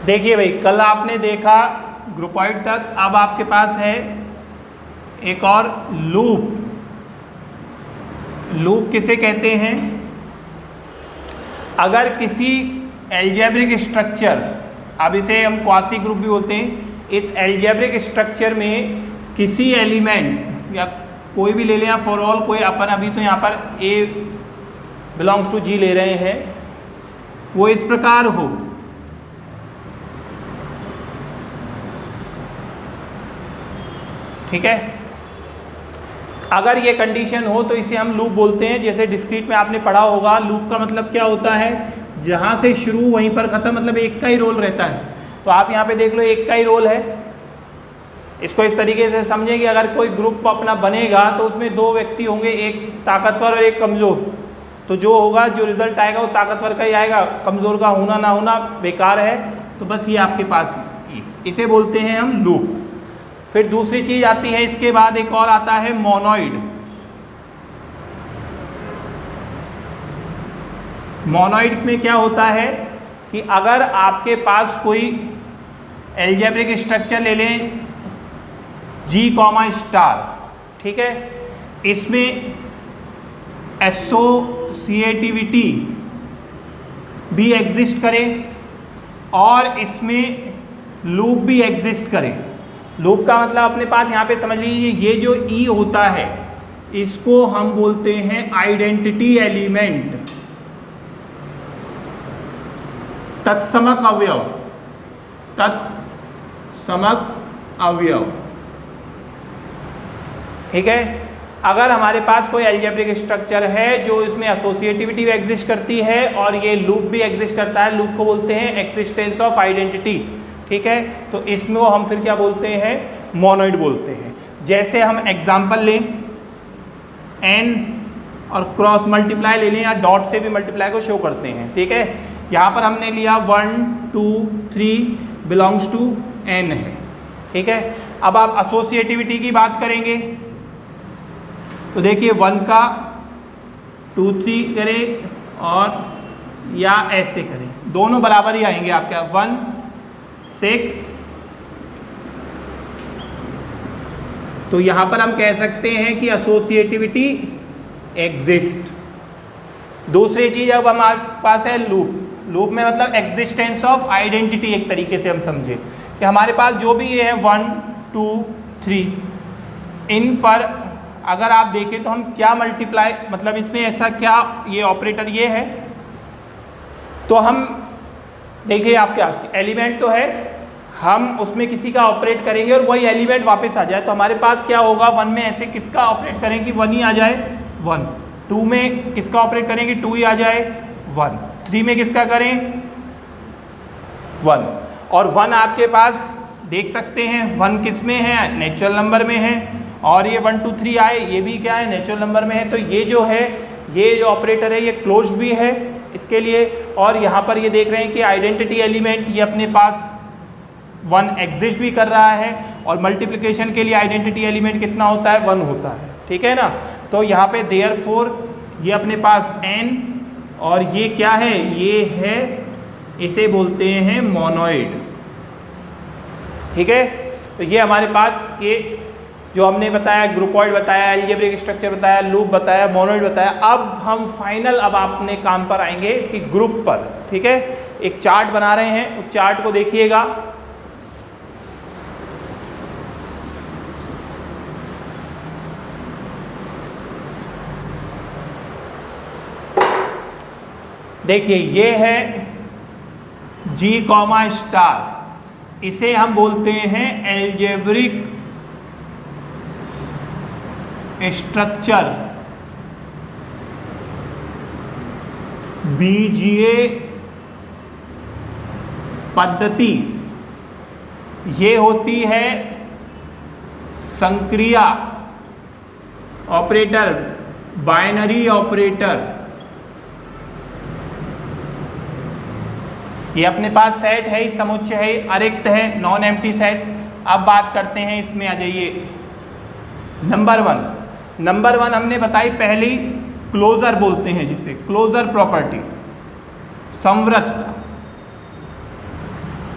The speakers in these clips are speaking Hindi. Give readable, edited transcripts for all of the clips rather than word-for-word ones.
देखिए भाई, कल आपने देखा ग्रुपॉइड तक, अब आपके पास है एक और लूप। लूप किसे कहते हैं? अगर किसी एल्जेब्रिक स्ट्रक्चर, अब इसे हम क्वासी ग्रुप भी बोलते हैं, इस एल्जेब्रिक स्ट्रक्चर में किसी एलिमेंट या कोई भी ले लें, फॉर ऑल कोई, अपन अभी तो यहाँ पर A बिलोंग्स टू G ले रहे हैं, वो इस प्रकार हो, ठीक है। अगर ये कंडीशन हो तो इसे हम लूप बोलते हैं। जैसे डिस्क्रीट में आपने पढ़ा होगा, लूप का मतलब क्या होता है? जहाँ से शुरू वहीं पर ख़त्म, मतलब एक का ही रोल रहता है। तो आप यहाँ पे देख लो, एक का ही रोल है। इसको इस तरीके से समझें कि अगर कोई ग्रुप अपना बनेगा तो उसमें दो व्यक्ति होंगे, एक ताकतवर और एक कमज़ोर। तो जो होगा, जो रिजल्ट आएगा वो ताकतवर का ही आएगा, कमज़ोर का होना ना होना बेकार है। तो बस ये आपके पास, इसे बोलते हैं हम लूप। फिर दूसरी चीज़ आती है, इसके बाद एक और आता है मोनोइड। मोनोइड में क्या होता है कि अगर आपके पास कोई एल्जेब्रिक स्ट्रक्चर ले लें G, ठीक है, इसमें एसोसिएटिविटी भी एग्जिस्ट करे और इसमें लूप भी एग्जिस्ट करे। लूप का मतलब अपने पास यहाँ पे समझ लीजिए, ये जो E होता है इसको हम बोलते हैं आइडेंटिटी एलिमेंट, तत्समक अवयव, तत्समक अवयव, ठीक है। अगर हमारे पास कोई एल्जेब्रिक स्ट्रक्चर है जो इसमें एसोसिएटिविटी भी एग्जिस्ट करती है और ये लूप भी एग्जिस्ट करता है, लूप को बोलते हैं एक्सिस्टेंस ऑफ आइडेंटिटी, ठीक है। तो इसमें हम फिर क्या बोलते हैं? मोनोइड बोलते हैं। जैसे हम एग्जांपल लें, n और क्रॉस मल्टीप्लाई ले लें या डॉट से भी मल्टीप्लाई को शो करते हैं, ठीक है। यहाँ पर हमने लिया 1 2 3 बिलोंग्स टू n है, ठीक है। अब आप एसोसिएटिविटी की बात करेंगे तो देखिए 1 का 2 3 करें और या ऐसे करें, दोनों बराबर ही आएंगे आपके 1 6। तो यहाँ पर हम कह सकते हैं कि एसोसिएटिविटी एग्जिस्ट। दूसरी चीज़ अब हमारे पास है लूप। लूप में मतलब एग्जिस्टेंस ऑफ आइडेंटिटी, एक तरीके से हम समझे कि हमारे पास जो भी ये है 1 2 3, इन पर अगर आप देखें तो हम क्या मल्टीप्लाई, मतलब इसमें ऐसा क्या, ये ऑपरेटर ये है, तो हम देखिए आपके पास एलिमेंट तो है, हम उसमें किसी का ऑपरेट करेंगे और वही एलिमेंट वापस आ जाए। तो हमारे पास क्या होगा, 1 में ऐसे किसका ऑपरेट करें कि 1 ही आ जाए 1, 2 में किसका ऑपरेट करें कि 2 ही आ जाए 1, 3 में किसका करें 1। और 1 आपके पास देख सकते हैं 1 किस में है, नेचुरल नंबर में है, और ये 1 2 3 आए, ये भी क्या है, नेचुरल नंबर में है। तो ये जो है, ये जो ऑपरेटर है ये क्लोज भी है इसके लिए। और यहाँ पर ये देख रहे हैं कि आइडेंटिटी एलिमेंट ये अपने पास 1 एग्जिस्ट भी कर रहा है, और मल्टीप्लिकेशन के लिए आइडेंटिटी एलिमेंट कितना होता है, 1 होता है, ठीक है ना। तो यहाँ पे देयरफॉर ये अपने पास n, और ये क्या है, ये है, इसे बोलते हैं मोनोइड, ठीक है। तो ये हमारे पास ये जो हमने बताया, ग्रुपॉइड बताया, एल्जेब्रिक स्ट्रक्चर बताया, लूप बताया, मोनोइड बताया। अब हम फाइनल, अब अपने काम पर आएंगे कि ग्रुप पर, ठीक है। एक चार्ट बना रहे हैं, उस चार्ट को देखिएगा। देखिए ये है G, इसे हम बोलते हैं एल्जेब्रिक स्ट्रक्चर, बीजीय पद्धति। ये होती है संक्रिया ऑपरेटर, बाइनरी ऑपरेटर। ये अपने पास सेट है, समुच्चय है, अरिक्त है, नॉन एम्प्टी सेट। अब बात करते हैं, इसमें आ जाइए नंबर 1। नंबर 1 हमने बताई पहली, क्लोजर बोलते हैं जिसे, क्लोजर प्रॉपर्टी, संवृत।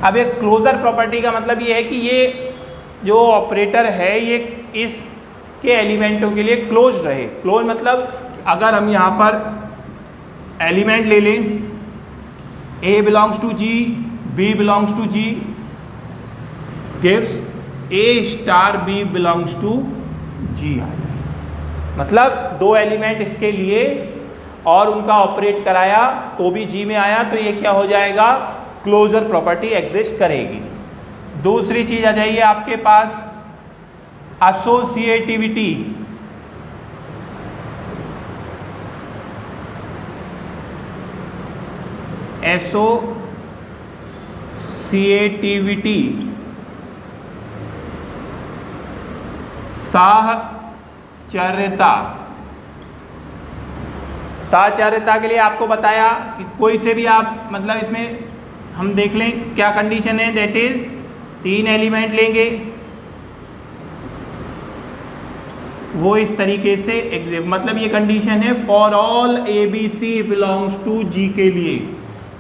अब एक क्लोजर प्रॉपर्टी का मतलब ये है कि ये जो ऑपरेटर है ये इसके एलिमेंटों के लिए क्लोज रहे। क्लोज मतलब अगर हम यहाँ पर एलिमेंट ले लें, A belongs to G, B belongs to G, gives A star B belongs to G आ जाए। मतलब दो एलिमेंट इसके लिए और उनका ऑपरेट कराया तो भी G में आया, तो ये क्या हो जाएगा, क्लोजर प्रॉपर्टी एग्जिस्ट करेगी। दूसरी चीज आ जाइए आपके पास एसोसिएटिविटी। एसोसिएटिविटी साहचर्यता। साहचर्यता के लिए आपको बताया कि कोई से भी आप मतलब इसमें हम देख लें क्या कंडीशन है, दैट इज 3 एलिमेंट लेंगे वो इस तरीके से मतलब ये कंडीशन है for all ABC belongs to G के लिए।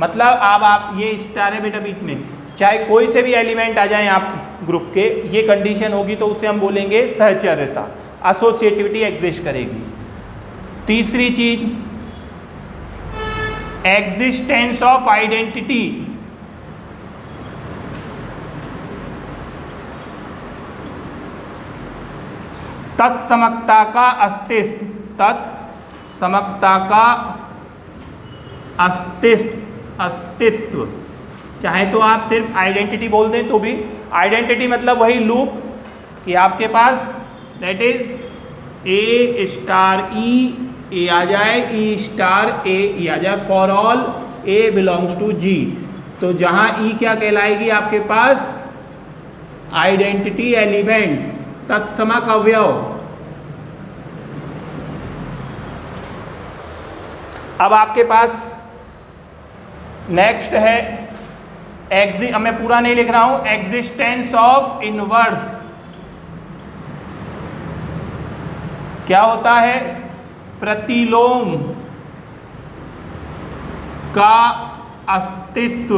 मतलब अब आप ये स्टार है बेटा बीच में, चाहे कोई से भी एलिमेंट आ जाए आप ग्रुप के, ये कंडीशन होगी तो उसे हम बोलेंगे सहचर्यता, एसोसिएटिविटी एग्जिस्ट करेगी। तीसरी चीज एग्जिस्टेंस ऑफ आइडेंटिटी। तत्समकता का अस्तित्व, तत्समकता का अस्तित्व, चाहे तो आप सिर्फ आइडेंटिटी बोल दें तो भी, आइडेंटिटी मतलब वही लूप कि आपके पास that is A star E, A आ जाए, E स्टार A, E आ जाए, for all A belongs to G। तो जहां E क्या कहलाएगी आपके पास, आइडेंटिटी एलिमेंट, तत्समक अवयव। अब आपके पास नेक्स्ट है मैं पूरा नहीं लिख रहा हूं, एग्जिस्टेंस ऑफ इनवर्स। क्या होता है, प्रतिलोम का अस्तित्व।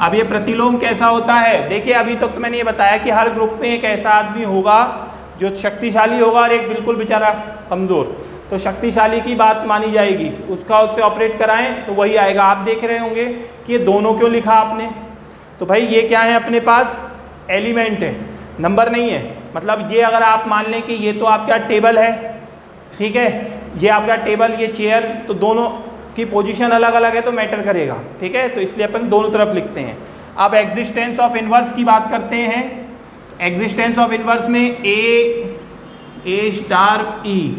अब ये प्रतिलोम कैसा होता है, देखिए अभी तक तो मैंने ये बताया कि हर ग्रुप में एक ऐसा आदमी होगा जो शक्तिशाली होगा और एक बिल्कुल बेचारा कमजोर। तो शक्तिशाली की बात मानी जाएगी, उससे ऑपरेट कराएं तो वही आएगा। आप देख रहे होंगे कि ये दोनों क्यों लिखा आपने, तो भाई ये क्या है, अपने पास एलिमेंट है, नंबर नहीं है। मतलब ये अगर आप मान लें कि ये तो आपका टेबल है, ठीक है, ये आपका टेबल, ये चेयर, तो दोनों की पोजीशन अलग अलग है तो मैटर करेगा, ठीक है, तो इसलिए अपन दोनों तरफ लिखते हैं। अब एग्जिस्टेंस ऑफ इनवर्स की बात करते हैं। एग्जिस्टेंस ऑफ इनवर्स में A स्टार E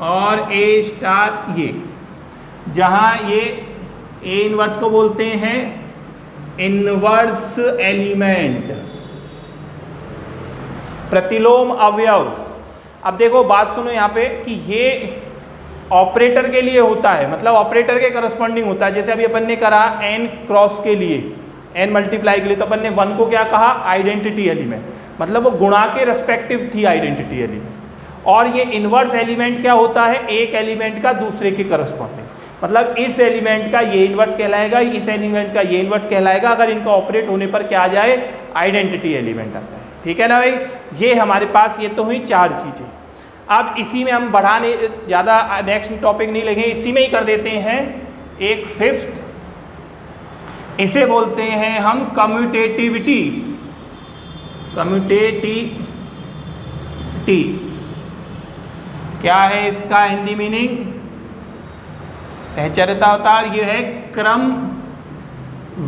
और A स्टार ये, जहाँ ये A इनवर्स को बोलते हैं इनवर्स एलिमेंट, प्रतिलोम अवयव। अब देखो बात सुनो यहाँ पे कि ये ऑपरेटर के लिए होता है, मतलब ऑपरेटर के करस्पॉन्डिंग होता है। जैसे अभी अपन ने करा n क्रॉस के लिए, n मल्टीप्लाई के लिए, तो अपन ने 1 को क्या कहा, आइडेंटिटी एलिमेंट, मतलब वो गुणा के रेस्पेक्टिव थी आइडेंटिटी एलिमेंट। और ये इनवर्स एलिमेंट क्या होता है, एक एलिमेंट का दूसरे के करस्पॉन्डिंग, मतलब इस एलिमेंट का ये इनवर्स कहलाएगा, इस एलिमेंट का ये इनवर्स कहलाएगा, अगर इनका ऑपरेट होने पर क्या आ जाए, आइडेंटिटी एलिमेंट आ जाए, ठीक है ना भाई। ये हमारे पास ये तो हुई 4 चीज़ें। अब इसी में हम बढ़ाने ज़्यादा नेक्स्ट टॉपिक नहीं लेंगे, इसी में ही कर देते हैं एक 5th, इसे बोलते हैं हम कम्यूटेटिविटी। कम्यूटेटिविटी क्या है इसका हिंदी मीनिंग, सहचर्यता होता है, ये है क्रम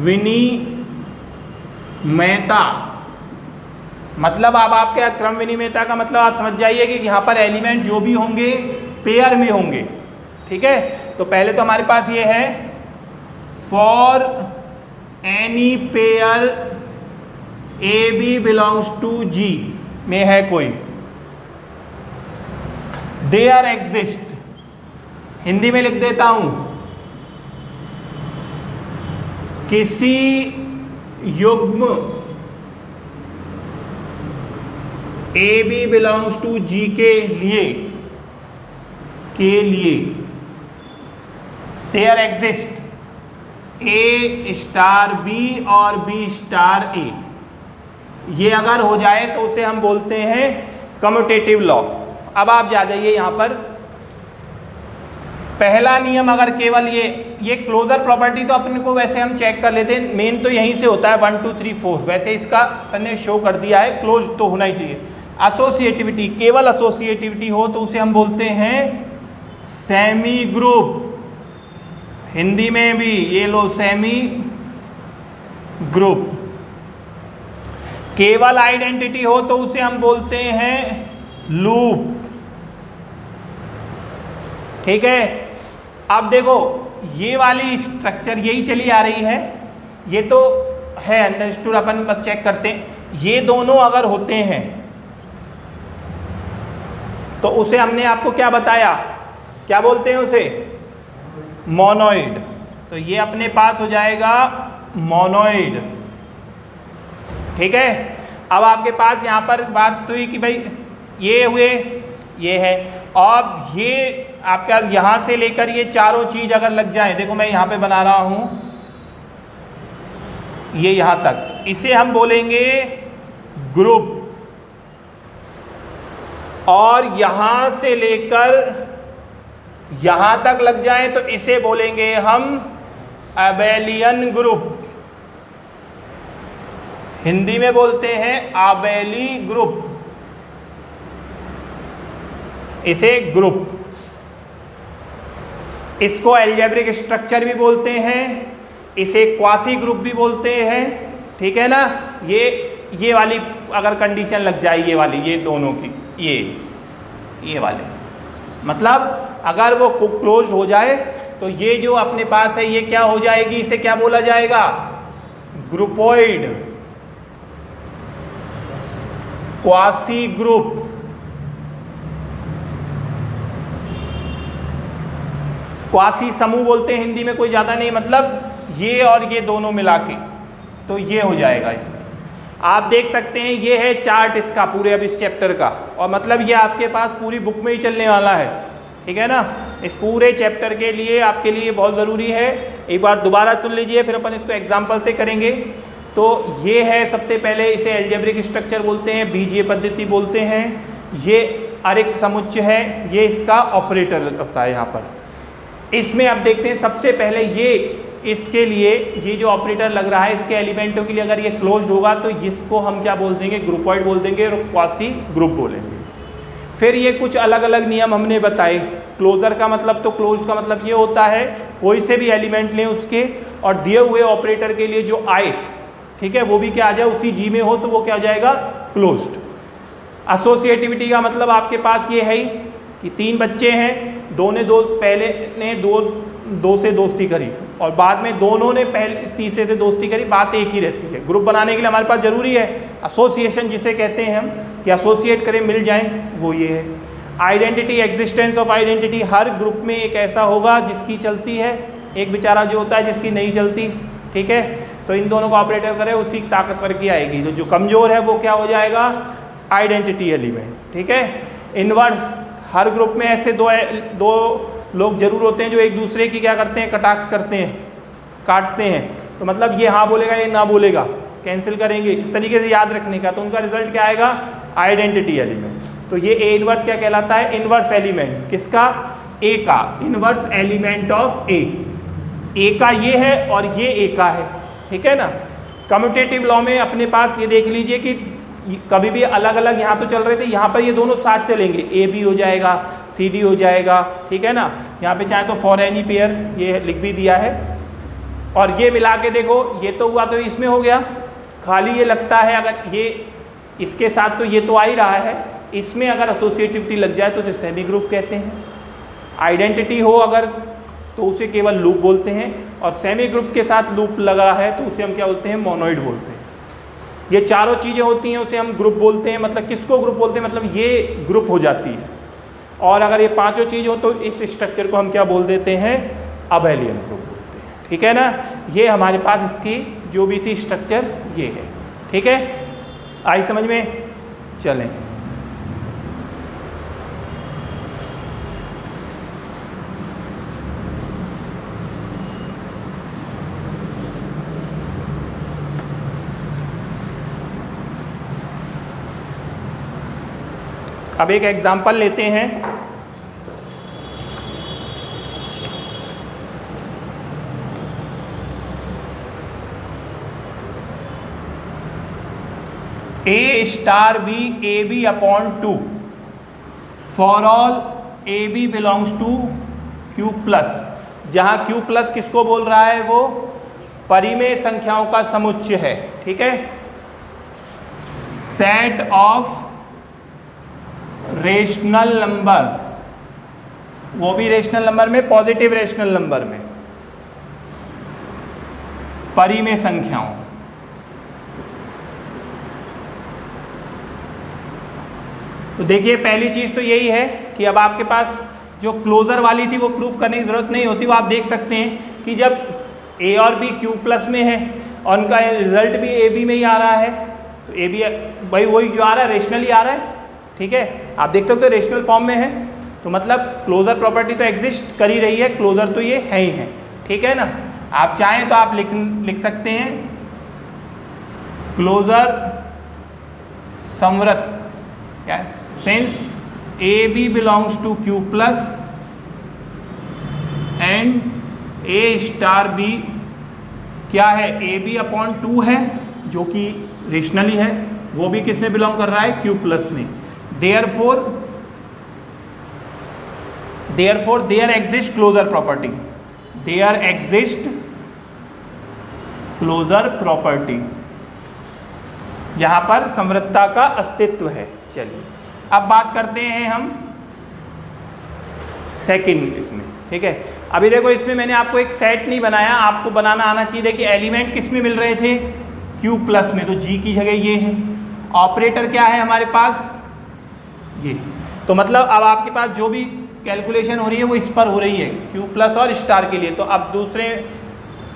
विनिमयता। मतलब अब आपके क्रम विनिमयता का मतलब आप समझ जाइए कि यहाँ पर एलिमेंट जो भी होंगे पेयर में होंगे, ठीक है। तो पहले तो हमारे पास ये है for any pair AB belongs to G में है कोई, देयर एग्जिस्ट, हिंदी में लिख देता हूं, किसी युग्म AB बिलोंग्स टू G के लिए there exist A star B और बी स्टार ए, ये अगर हो जाए तो उसे हम बोलते हैं कम्यूटेटिव लॉ। अब आप जा जाइए यहाँ पर, पहला नियम अगर केवल ये क्लोजर प्रॉपर्टी तो अपने को वैसे हम चेक कर लेते हैं, मेन तो यहीं से होता है 1 2 3 4, वैसे इसका मैंने शो कर दिया है, क्लोज तो होना ही चाहिए। एसोसिएटिविटी, केवल एसोसिएटिविटी हो तो उसे हम बोलते हैं सेमी ग्रुप, हिंदी में भी ये लो सेमी ग्रुप। केवल आइडेंटिटी हो तो उसे हम बोलते हैं लूप, ठीक है। अब देखो ये वाली स्ट्रक्चर यही चली आ रही है, ये तो है अंडरस्टूड, अपन बस चेक करते हैं। ये दोनों अगर होते हैं तो उसे हमने आपको क्या बताया, क्या बोलते हैं उसे, मोनोइड। तो ये अपने पास हो जाएगा मोनोइड, ठीक है। अब आपके पास यहाँ पर बात हुई कि भाई ये हुए, ये है, अब ये आपके पास यहाँ से लेकर ये चारों चीज अगर लग जाए, देखो मैं यहाँ पे बना रहा हूँ ये यहाँ तक, इसे हम बोलेंगे ग्रुप। और यहाँ से लेकर यहाँ तक लग जाए तो इसे बोलेंगे हम अबेलियन ग्रुप, हिंदी में बोलते हैं आबेली ग्रुप, इसे ग्रुप। इसको एल्जेब्रिक स्ट्रक्चर भी बोलते हैं, इसे क्वासी ग्रुप भी बोलते हैं, ठीक है ना। ये वाली अगर कंडीशन लग जाए, ये वाली, ये दोनों की, ये वाले, मतलब अगर वो क्लोज हो जाए तो ये जो अपने पास है ये क्या हो जाएगी, इसे क्या बोला जाएगा, ग्रुपोइड, क्वासी ग्रुप। क्वासी समूह बोलते हैं हिंदी में, कोई ज़्यादा नहीं, मतलब ये और ये दोनों मिला के, तो ये हो जाएगा। इसमें आप देख सकते हैं ये है चार्ट इसका पूरे अब इस चैप्टर का, और मतलब ये आपके पास पूरी बुक में ही चलने वाला है, ठीक है ना। इस पूरे चैप्टर के लिए आपके लिए बहुत ज़रूरी है, एक बार दोबारा सुन लीजिए, फिर अपन इसको एग्जाम्पल से करेंगे। तो ये है सबसे पहले, इसे एल्जेब्रिक स्ट्रक्चर बोलते हैं, बीजीय पद्धति बोलते हैं। ये अरिक्त समुच्चय है, ये इसका ऑपरेटर होता है यहाँ पर। इसमें अब देखते हैं सबसे पहले ये, इसके लिए ये जो ऑपरेटर लग रहा है, इसके एलिमेंटों के लिए अगर ये क्लोज होगा तो इसको हम क्या बोल देंगे, ग्रुपॉइड बोल देंगे, और क्वासी ग्रुप बोलेंगे। फिर ये कुछ अलग अलग नियम हमने बताए। क्लोजर का मतलब, तो क्लोज का मतलब ये होता है कोई से भी एलिमेंट लें उसके, और दिए हुए ऑपरेटर के लिए जो आए, ठीक है, वो भी क्या आ जाए, उसी जी में हो, तो वो क्या हो जाएगा, क्लोज्ड। एसोसिएटिविटी का मतलब आपके पास ये है कि तीन बच्चे हैं, दो ने दोस्त, पहले ने दो से दोस्ती करी और बाद में दोनों ने पहले तीसरे से दोस्ती करी, बात एक ही रहती है। ग्रुप बनाने के लिए हमारे पास जरूरी है एसोसिएशन, जिसे कहते हैं हम कि एसोसिएट करें, मिल जाएं, वो ये है। Identity, existence of identity, her group में एक ऐसा होगा जिसकी चलती है, एक बेचारा जो होता है जिसकी नहीं चलती, ठीक है। तो इन दोनों को ऑपरेटर करें, उसी ताकतवर की आएगी। जो कमज़ोर है वो क्या हो जाएगा, आइडेंटिटी एलिमेंट, ठीक है। इनवर्स, हर ग्रुप में ऐसे दो लोग जरूर होते हैं जो एक दूसरे की क्या करते हैं, कटाक्ष करते हैं, काटते हैं। तो मतलब ये हाँ बोलेगा, ये ना बोलेगा, कैंसिल करेंगे, इस तरीके से याद रखने का। तो उनका रिजल्ट क्या आएगा, आइडेंटिटी एलिमेंट। तो ये ए इनवर्स क्या कहलाता है, इनवर्स एलिमेंट किसका, ए का, इनवर्स एलिमेंट ऑफ ए का ये है और ये ए का है, ठीक है ना। कम्यूटेटिव लॉ में अपने पास ये देख लीजिए कि कभी भी अलग अलग यहाँ तो चल रहे थे, यहाँ पर ये दोनों साथ चलेंगे, ए बी हो जाएगा, सी डी हो जाएगा, ठीक है ना। यहाँ पे चाहे तो फॉर एनी पेयर ये लिख भी दिया है। और ये मिला के देखो, ये तो हुआ तो इसमें हो गया, खाली ये लगता है अगर ये इसके साथ, तो ये तो आ ही रहा है, इसमें अगर एसोसिएटिविटी लग जाए तो उसे सेमी ग्रुप कहते हैं। आइडेंटिटी हो अगर तो उसे केवल लूप बोलते हैं, और सेमी ग्रुप के साथ लूप लगा है तो उसे हम क्या बोलते हैं, मोनोइड बोलते हैं। ये चारों चीज़ें होती हैं उसे हम ग्रुप बोलते हैं। मतलब किसको ग्रुप बोलते हैं, मतलब ये ग्रुप हो जाती है। और अगर ये पांचों चीज़ हो तो इस स्ट्रक्चर को हम क्या बोल देते हैं, अबेलियन ग्रुप बोलते हैं, ठीक है ना। ये हमारे पास इसकी जो भी थी स्ट्रक्चर ये है, ठीक है। आई समझ में, चलें। अब एक एग्जांपल लेते हैं। A star B A B upon 2 for all A B belongs to Q plus, जहाँ क्यू प्लस किसको बोल रहा है, वो परिमेय संख्याओं का समुच्चय है। ठीक है, सेट ऑफ रेशनल नंबर्स, वो भी रेशनल नंबर में, पॉजिटिव रेशनल नंबर में, परिमेय संख्याओं। तो देखिए पहली चीज तो यही है कि अब आपके पास जो क्लोजर वाली थी वो प्रूफ करने की जरूरत नहीं होती, वो आप देख सकते हैं कि जब ए और बी क्यू प्लस में है और उनका रिजल्ट भी ए बी में ही आ रहा है, तो ए बी भाई वही क्यों आ रहा है, रेशनली आ रहा है। ठीक है, आप देख सकते हो रेशनल फॉर्म में है, तो मतलब क्लोजर प्रॉपर्टी तो एग्जिस्ट कर ही रही है, क्लोजर तो ये है ही है। ठीक है ना, आप चाहें तो आप लिख सकते हैं क्लोजर संवृत, क्या है, since A B belongs to Q plus and A star B क्या है, ए बी अपॉन 2 है, जो कि रेशनली है, वो भी किस में बिलोंग कर रहा है, क्यू प्लस में। Therefore there exist closure property, there exist closure property, यहां पर समृद्धता का अस्तित्व है। चलिए अब बात करते हैं हम सेकंड इसमें। ठीक है, अभी देखो इसमें मैंने आपको एक सेट नहीं बनाया, आपको बनाना आना चाहिए कि एलिमेंट किस में मिल रहे थे, क्यू प्लस में, तो जी की जगह ये है, ऑपरेटर क्या है हमारे पास, ये। तो मतलब अब आपके पास जो भी कैलकुलेशन हो रही है वो इस पर हो रही है, क्यू प्लस और स्टार के लिए। तो अब दूसरे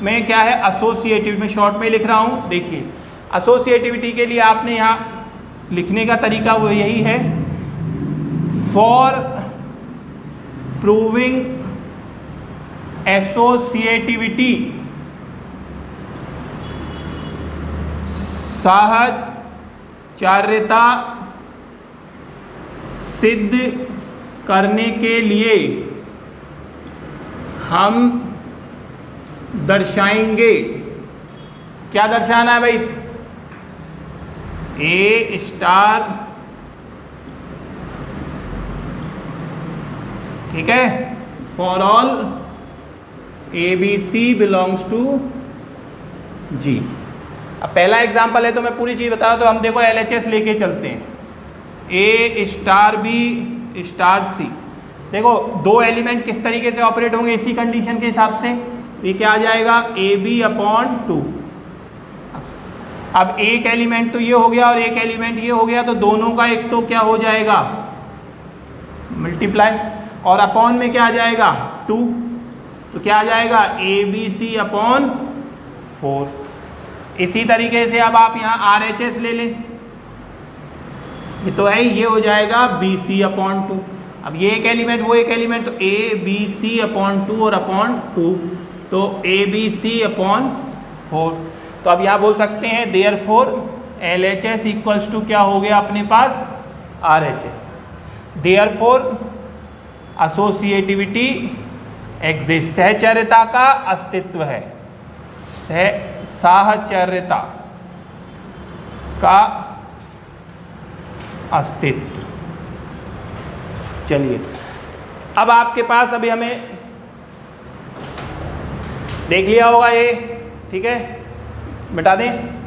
में क्या है, एसोसिएटिव में, शॉर्ट में लिख रहा हूँ। देखिए एसोसिएटिविटी के लिए आपने यहाँ लिखने का तरीका वो यही है, फॉर प्रूविंग एसोसिएटिविटी साहचर्यता सिद्ध करने के लिए हम दर्शाएंगे, क्या दर्शाना है भाई, ए स्टार, ठीक है, for all A B C belongs to G. अब पहला एग्जांपल है तो मैं पूरी चीज़ बता रहा हूँ, तो हम देखो LHS लेके चलते हैं, A star B star c. देखो दो एलिमेंट किस तरीके से ऑपरेट होंगे इसी कंडीशन के हिसाब से, ये क्या आ जाएगा, ए बी अपॉन 2। अब एक एलिमेंट तो ये हो गया और एक एलिमेंट ये हो गया, तो दोनों का एक तो क्या हो जाएगा, मल्टीप्लाई, और अपॉन में क्या आ जाएगा, 2, तो क्या आ जाएगा, ए बी सी अपॉन 4। इसी तरीके से अब आप यहाँ RHS ले लें, ये तो है, ये हो जाएगा बी सी अपॉन 2। अब ये एक एलिमेंट वो एक एलिमेंट, तो ए बी सी अपॉन 2 और अपॉन 2, तो ए बी सी अपॉन 4। तो अब यहाँ बोल सकते हैं देयरफॉर LHS इक्वल्स टू क्या हो गया अपने पास, RHS। देयरफॉर एसोसिएटिविटी एग्जिस्ट, सहचर्यता का अस्तित्व है, साहचर्यता का अस्तित्व। चलिए अब आपके पास, अभी हमें देख लिया होगा ये, ठीक है, मिटा दें।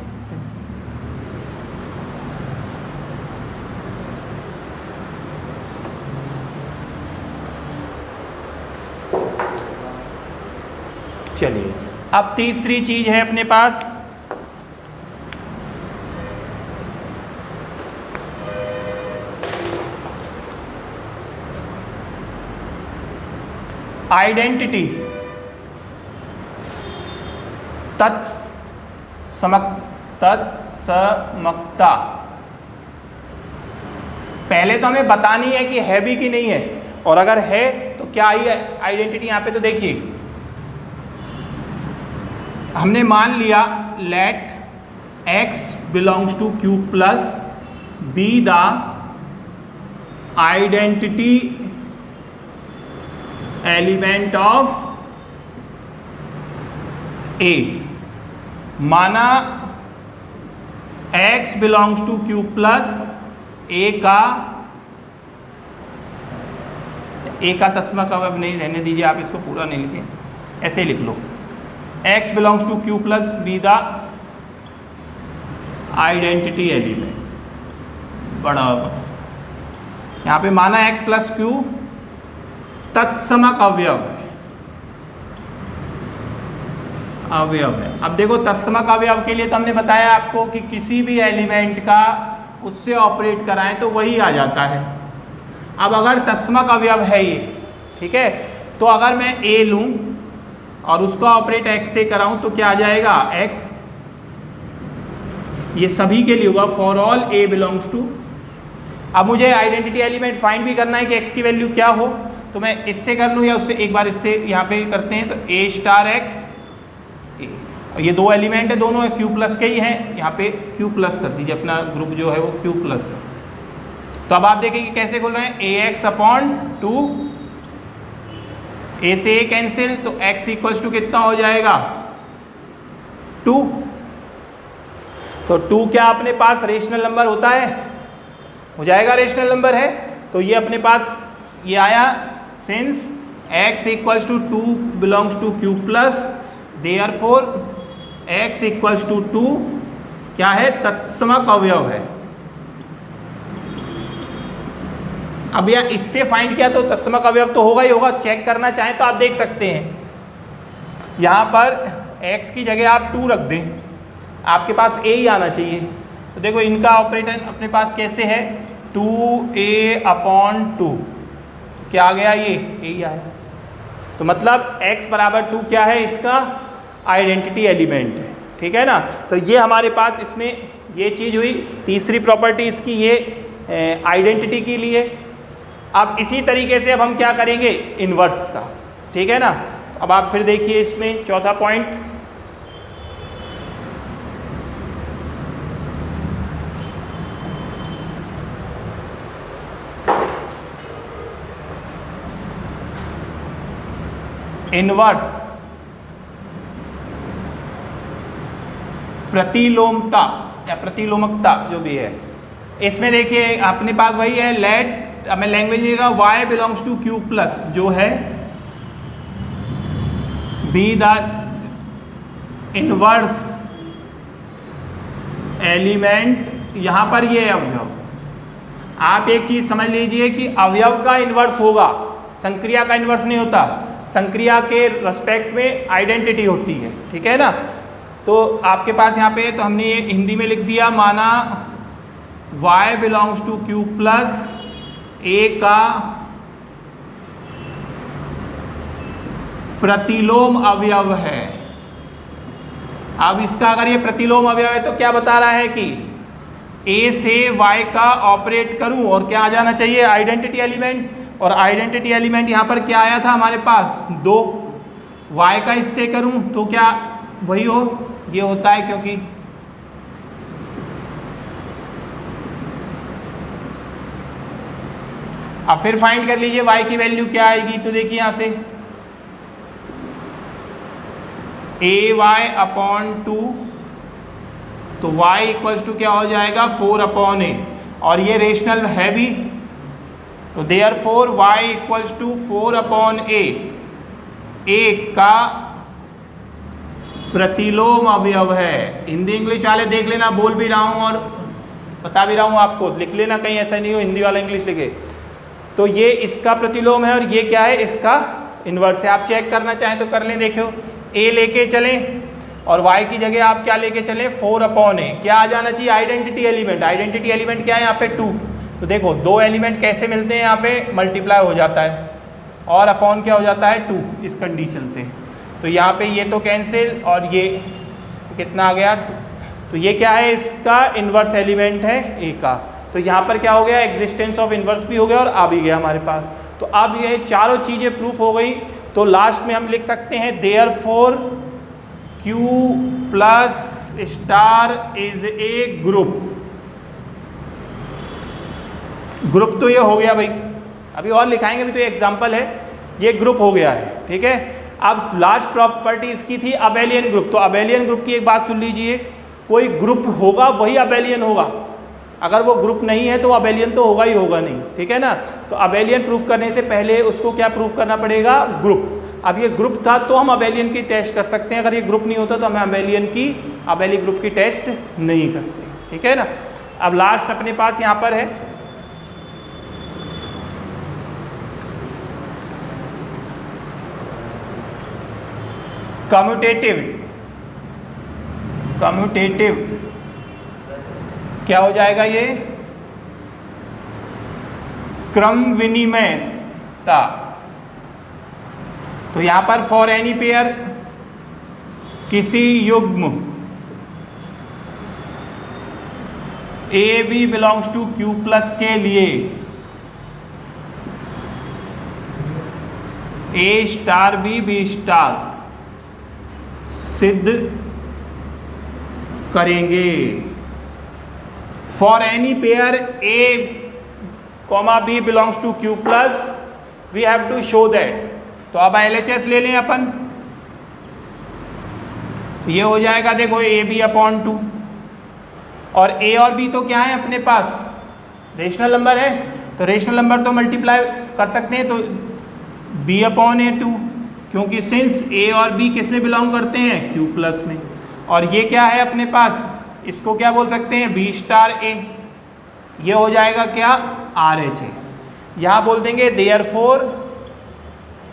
चलिए अब तीसरी चीज है अपने पास, आइडेंटिटी, तत्समकता। पहले तो हमें बतानी है कि है भी कि नहीं है, और अगर है तो क्या आई आइडेंटिटी। यहाँ पे तो देखिए हमने मान लिया let x belongs to q plus be the identity element of A, माना x belongs to Q plus A का तस्मा का अब नहीं रहने दीजिए, आप इसको पूरा नहीं लिखें, ऐसे ही लिख लो, x belongs to Q plus be the identity element, बड़ा यहाँ पे माना x प्लस क्यू तत्समक अवयव है। अब देखो तत्समक अवयव के लिए तो हमने बताया आपको कि किसी भी एलिमेंट का उससे ऑपरेट कराएं तो वही आ जाता है। अब अगर तत्समक अवयव है ये, ठीक है, तो अगर मैं a लूँ और उसका ऑपरेट x से कराऊं तो क्या आ जाएगा, x, ये सभी के लिए होगा, for all a belongs to. अब मुझे आइडेंटिटी एलिमेंट फाइंड भी करना है कि x की वैल्यू क्या हो, तो मैं इससे कर लूँ या उससे, एक बार इससे यहाँ पे करते हैं, तो a स्टार x, ये दो एलिमेंट है, दोनों Q प्लस के ही हैं, यहाँ पे Q प्लस कर दीजिए, अपना ग्रुप जो है वो Q प्लस है। तो अब आप देखिए कैसे खोल रहे हैं, ax अपॉन 2, a से a कैंसिल, तो x इक्वल्स टू कितना हो जाएगा, 2। तो 2 क्या अपने पास रेशनल नंबर होता है, हो जाएगा, रेशनल नंबर है, तो ये अपने पास ये आया, since x equals to 2 belongs to Q plus, therefore x equals to 2 क्या है, तत्समक अवयव है। अब यार इससे फाइंड किया तो तत्समक अवयव तो होगा ही होगा, चेक करना चाहें तो आप देख सकते हैं, यहाँ पर x की जगह आप 2 रख दें, आपके पास a ही आना चाहिए। तो देखो इनका ऑपरेटर अपने पास कैसे है, 2a अपॉन 2, क्या आ गया, ये a ही आया। तो मतलब x बराबर 2 क्या है, इसका आइडेंटिटी एलिमेंट है, ठीक है ना। तो ये हमारे पास इसमें ये चीज़ हुई, तीसरी प्रॉपर्टी इसकी ये आइडेंटिटी के लिए। अब इसी तरीके से अब हम क्या करेंगे, इन्वर्स का, ठीक है ना। अब आप फिर देखिए इसमें चौथा पॉइंट, इन्वर्स प्रतिलोमता या प्रतिलोमकता जो भी है, इसमें देखिए अपने पास वही है, लेट, अब मैं लैंग्वेज लिख रहा हूँ, y belongs to Q plus जो है बी द इनवर्स एलिमेंट, यहाँ पर ये अवयव, आप एक चीज़ समझ लीजिए कि अवयव का इन्वर्स होगा, संक्रिया का इन्वर्स नहीं होता, संक्रिया के रेस्पेक्ट में आइडेंटिटी होती है, ठीक है ना। तो आपके पास यहाँ पे, तो हमने ये हिंदी में लिख दिया, माना y belongs to Q plus a का प्रतिलोम अवयव है। अब इसका अगर ये प्रतिलोम अवयव है तो क्या बता रहा है कि a से y का ऑपरेट करूं और क्या आ जाना चाहिए, आइडेंटिटी एलिमेंट, और आइडेंटिटी एलिमेंट यहाँ पर क्या आया था हमारे पास, 2, y का इससे करूं तो क्या वही हो, ये होता है, क्योंकि अब फिर फाइंड कर लीजिए y की वैल्यू क्या आएगी, तो देखिए यहाँ से ay अपॉन 2, तो y इक्वल्स टू क्या हो जाएगा, 4 अपॉन a, और ये रेशनल है भी, तो therefore y equals to 4 upon a का प्रतिलोम अवयव है। हिंदी इंग्लिश वाले देख लेना, बोल भी रहा हूँ और बता भी रहा हूँ आपको, लिख लेना, कहीं ऐसा नहीं हो हिंदी वाला इंग्लिश लिखे। तो ये इसका प्रतिलोम है और ये क्या है, इसका इन्वर्स है। आप चेक करना चाहें तो कर लें, देखो a लेके चलें और y की जगह आप क्या लेके चलें, 4 अपॉन a, क्या आ जाना चाहिए, आइडेंटिटी एलिमेंट। आइडेंटिटी एलिमेंट क्या है यहाँ पे, 2। तो देखो दो एलिमेंट कैसे मिलते हैं, यहाँ पे मल्टीप्लाई हो जाता है और अपॉन क्या हो जाता है, 2, इस कंडीशन से। तो यहाँ पे ये तो कैंसिल और ये कितना आ गया, 2। तो ये क्या है, इसका इन्वर्स एलिमेंट है a का। तो यहाँ पर क्या हो गया, एग्जिस्टेंस ऑफ इन्वर्स भी हो गया और आ भी गया हमारे पास। तो अब ये चारों चीज़ें प्रूफ हो गई। तो लास्ट में हम लिख सकते हैं therefore Q plus star is a group. Group तो ये हो गया भाई, अभी और लिखाएंगे, अभी तो ये एग्जाम्पल है, ये ग्रुप हो गया है, ठीक है। अब लास्ट प्रॉपर्टी इसकी थी अबेलियन ग्रुप। तो अबेलियन ग्रुप की एक बात सुन लीजिए, कोई ग्रुप होगा वही अबेलियन होगा, अगर वो ग्रुप नहीं है तो अबेलियन तो होगा ही होगा नहीं, ठीक है ना। तो अबेलियन प्रूफ करने से पहले उसको क्या प्रूफ करना पड़ेगा, ग्रुप। अब ये ग्रुप था तो हम अबेलियन की टेस्ट कर सकते हैं, अगर ये ग्रुप नहीं होता तो हम अबेली ग्रुप की टेस्ट नहीं करते, ठीक है ना। अब लास्ट अपने पास यहाँ पर है कम्यूटेटिव क्या हो जाएगा ये, क्रम विनिमयता। तो यहां पर फॉर एनी पेयर, किसी युग्म A B belongs to Q plus के लिए ए स्टार बी स्टार सिद्ध करेंगे। For any pair A comma B belongs to Q plus we have to show that. तो अब LHS ले लें अपन, ये हो जाएगा देखो ए बी अपॉन 2, और ए और बी तो क्या है अपने पास, रेशनल नंबर है, तो रेशनल नंबर तो मल्टीप्लाई कर सकते हैं, तो बी अपॉन A2, क्योंकि सिंस ए और बी किस में बिलोंग करते हैं, क्यू प्लस में। और ये क्या है अपने पास, इसको क्या बोल सकते हैं, बी स्टार ए, ये हो जाएगा क्या, RHS। यहाँ बोल देंगे देयरफॉर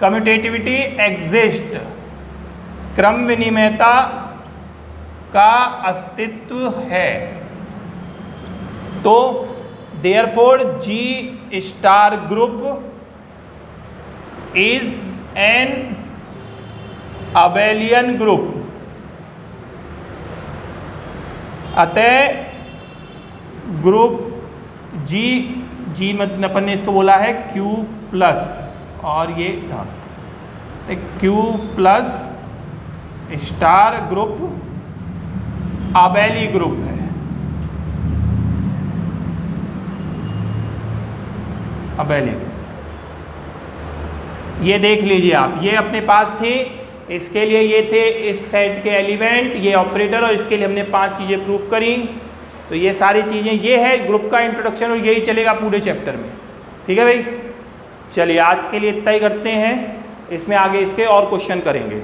कम्यूटेटिविटी एग्जिस्ट, क्रम विनिमयता का अस्तित्व है। तो therefore G star group is an abelian group, अतः ग्रुप जी मतलब अपन ने इसको बोला है Q प्लस, और ये Q plus star group abelian group है। अबेली ग्रुप ये देख लीजिए आप, ये अपने पास थे, इसके लिए ये थे इस सेट के एलिमेंट, ये ऑपरेटर, और इसके लिए हमने 5 चीज़ें प्रूफ करी। तो ये सारी चीज़ें, ये है ग्रुप का इंट्रोडक्शन, और यही चलेगा पूरे चैप्टर में, ठीक है भाई। चलिए आज के लिए इतना ही करते हैं, इसमें आगे इसके और क्वेश्चन करेंगे।